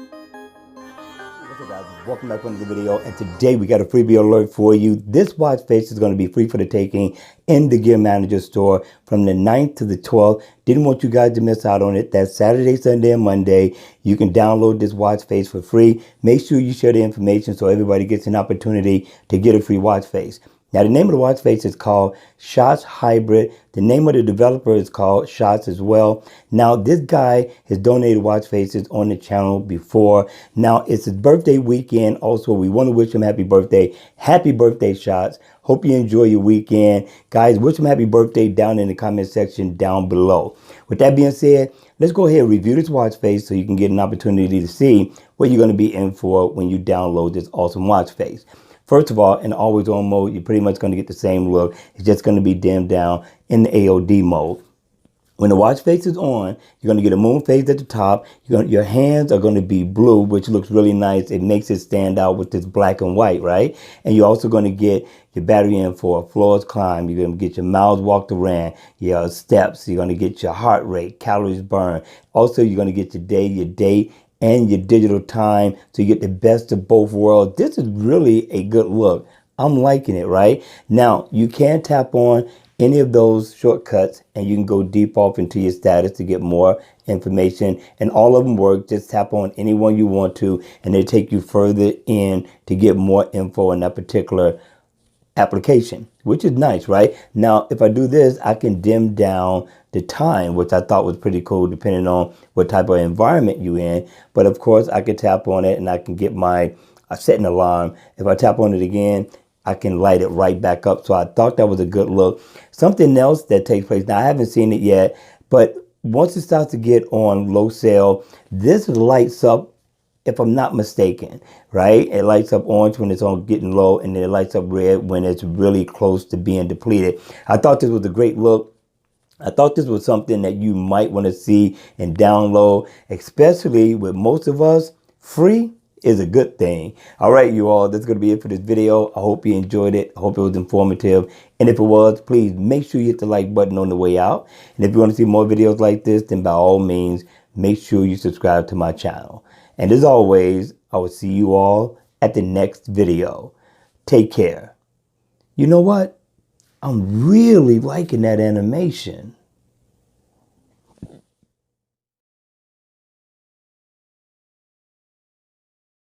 What's up, guys? Welcome back to another video, and today we got a freebie alert for you. This watch face is going to be free for the taking in the Gear Manager store from the 9th to the 12th. Didn't want you guys to miss out on it. That's Saturday, Sunday, and Monday. You can download this watch face for free. Make sure you share the information so everybody gets an opportunity to get a free watch face. Now, the name of the watch face is called SzaZs Hybrid. The name of the developer is called SzaZs as well. Now, this guy has donated watch faces on the channel before. Now, it's his birthday weekend. Also, we want to wish him happy birthday. Happy birthday, SzaZs. Hope you enjoy your weekend. Guys, wish him happy birthday down in the comment section down below. With that being said, let's go ahead and review this watch face so you can get an opportunity to see what you're going to be in for when you download this awesome watch face. First of all, in always on mode, you're pretty much going to get the same look. It's just going to be dimmed down in the AOD mode. When the watch face is on, you're going to get a moon phase at the top. Your hands are going to be blue, which looks really nice. It makes it stand out with this black and white, right? And you're also going to get your battery in for a floors climb. You're going to get your miles walked around, your steps. You're going to get your heart rate, calories burned. Also, you're going to get your date, and your digital time, so you get the best of both worlds. This is really a good look. I'm liking it, right? Now, you can tap on any of those shortcuts and you can go deep off into your status to get more information, and all of them work. Just tap on any one you want to and they take you further in to get more info in that particular application, which is nice, right? Now, if I do this, I can dim down the time, which I thought was pretty cool depending on what type of environment you're in. But of course, I can tap on it and I can get I set an alarm. If I tap on it again, I can light it right back up. So I thought that was a good look. Something else that takes place, now I haven't seen it yet, but once it starts to get on low sale, this lights up, if I'm not mistaken, right? It lights up orange when it's on getting low, and then it lights up red when it's really close to being depleted. I thought this was a great look. I thought this was something that you might want to see and download, especially with most of us. Free is a good thing. All right, you all, that's going to be it for this video. I hope you enjoyed it. I hope it was informative. And if it was, please make sure you hit the like button on the way out. And if you want to see more videos like this, then by all means, make sure you subscribe to my channel. And as always, I will see you all at the next video. Take care. You know what? I'm really liking that animation.